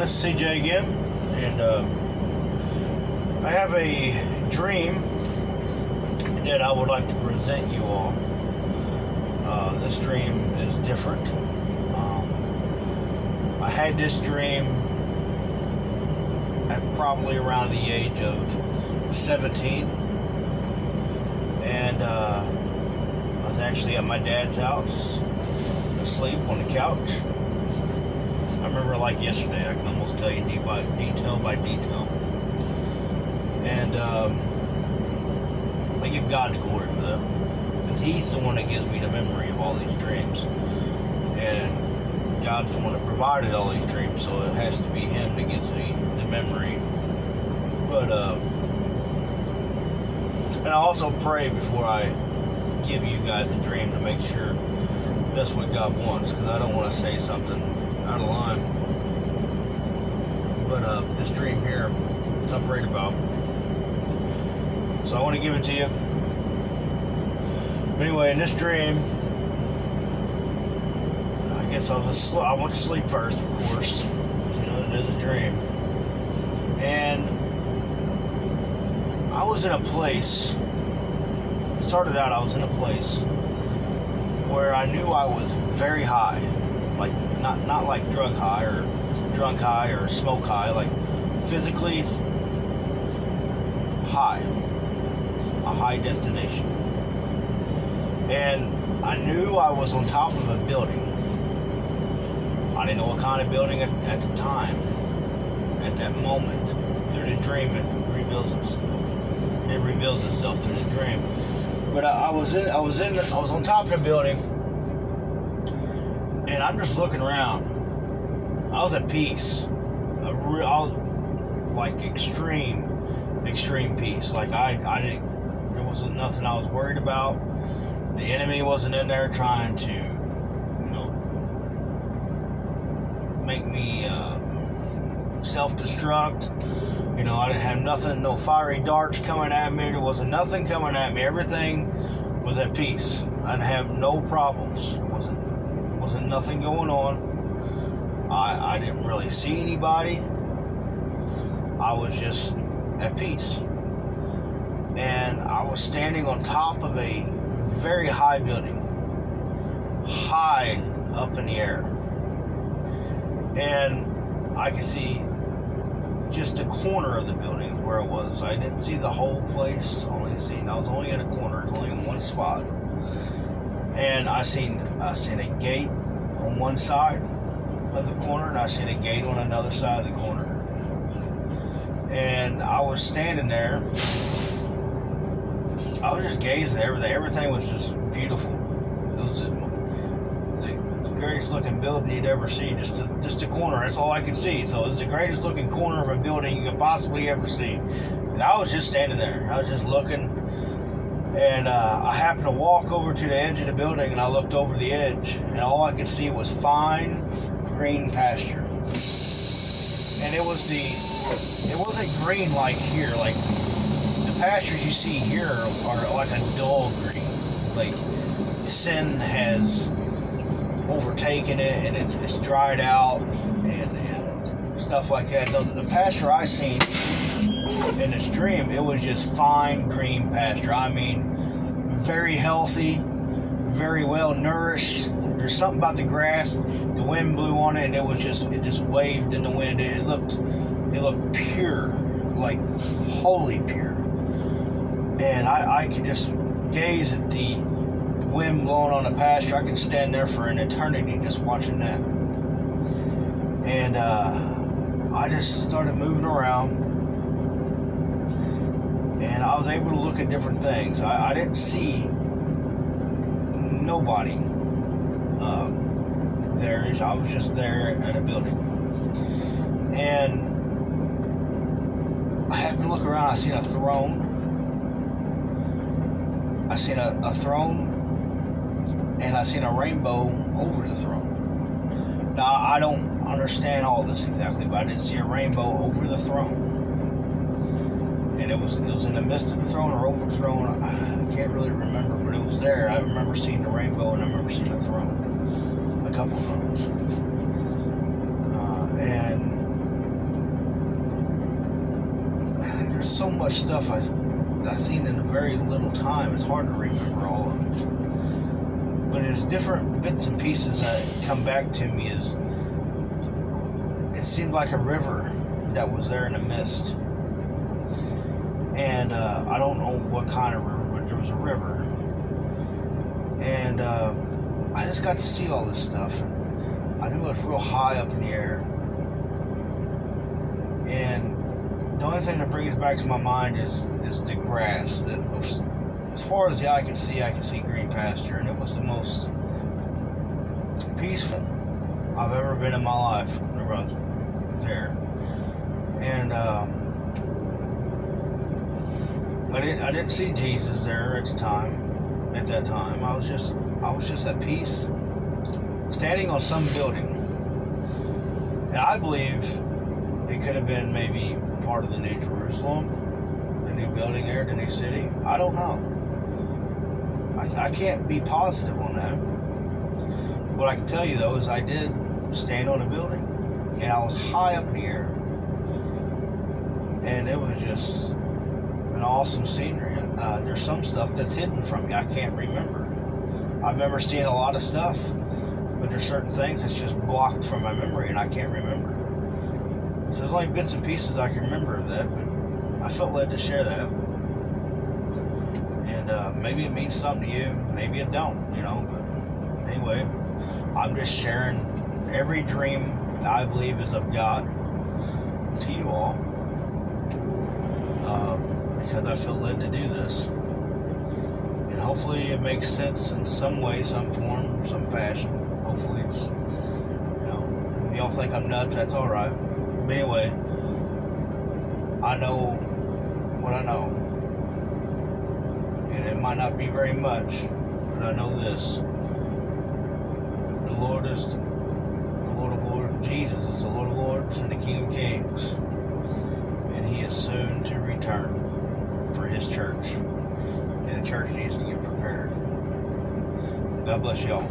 this is CJ again, and I have a dream that I would like to present you all. This dream is different. I had this dream at probably around the age of 17, and I was actually at my dad's house, asleep on the couch. I remember like yesterday. I can almost tell you detail by detail. And I give God the glory for that, because He's the one that gives me the memory of all these dreams, and God's the one that provided all these dreams, so it has to be Him that gives me the memory. But and I also pray before I give you guys a dream to make sure that's what God wants, because I don't want to say something out of line. But this dream here, I'm prayed about, so I want to give it to you. Anyway, in this dream, I guess I went to sleep first, of course. You know, it is a dream. And I was in a place, started out, I was in a place where I knew I was very high. Like, not like drug high or drunk high or smoke high, like physically high. A high destination. And I knew I was on top of a building. I didn't know what kind of building at the time, at that moment. Through the dream, it reveals itself through the dream. But I was on top of the building, and I'm just looking around. I was at peace, like extreme peace. Like there wasn't nothing I was worried about. The enemy wasn't in there trying to, make me self-destruct. I didn't have nothing, no fiery darts coming at me. There wasn't nothing coming at me. Everything was at peace. I didn't have no problems. There wasn't nothing going on. I didn't really see anybody. I was just at peace. And I was standing on top of a very high building, high up in the air. And I could see just a corner of the building where it was. I didn't see the whole place. I was only in a corner, only in one spot. And I seen a gate on one side of the corner, and I seen a gate on another side of the corner. And I was standing there. I was just gazing at everything. Everything was just beautiful. It was the greatest looking building you'd ever see. Just a corner. That's all I could see. So it was the greatest looking corner of a building you could possibly ever see. And I was just standing there. I was just looking. And I happened to walk over to the edge of the building, and I looked over the edge, and all I could see was fine green pasture. And it wasn't green like here. Like the pastures you see here are like a dull green. Like sin has overtaken it, and it's dried out and stuff like that. The pasture I seen in this dream, it was just fine green pasture. I mean, very healthy, very well nourished. There's something about the grass. The wind blew on it, and it just waved in the wind. It looked pure, like wholly pure. And I could just gaze at the wind blowing on the pasture. I could stand there for an eternity just watching that. And I just started moving around, and I was able to look at different things. I didn't see nobody there. I was just there at a building, and I happened to look around. I seen a throne. I seen a throne, and I seen a rainbow over the throne. Now, I don't understand all this exactly, but I did see a rainbow over the throne. And it was in the midst of the throne or over the throne. I can't really remember, but it was there. I remember seeing the rainbow, and I remember seeing a throne. A couple thrones. And there's so much stuff I've seen in a very little time. It's hard to remember all of it. But there's different bits and pieces that come back to me. Is it seemed like a river that was there in the mist. And I don't know what kind of river, but there was a river. And I just got to see all this stuff. And I knew it was real high up in the air. And the only thing that brings back to my mind is the grass. That was, as far as the eye can see green pasture. And it was the most peaceful I've ever been in my life whenever I was there. And I didn't see Jesus there at that time. I was just at peace, standing on some building. And I believe it could have been maybe part of the New Jerusalem, the new building there, the new city. I don't know. I can't be positive on that. What I can tell you, though, is I did stand on a building, and I was high up in the air. And it was just an awesome scenery. There's some stuff that's hidden from me. I can't remember. I remember seeing a lot of stuff, but there's certain things that's just blocked from my memory, and I can't remember. So there's only bits and pieces I can remember of that, but I felt led to share that. And maybe it means something to you, maybe it don't, but anyway, I'm just sharing every dream I believe is of God to you all, because I feel led to do this. And hopefully it makes sense in some way, some form, some fashion. Hopefully it's, if y'all think I'm nuts, that's alright. But anyway, I know what I know. And it might not be very much, but I know this. The Lord is the Lord of Lords. Jesus is the Lord of Lords and the King of Kings. And He is soon to return for His church. And the church needs to get prepared. God bless y'all.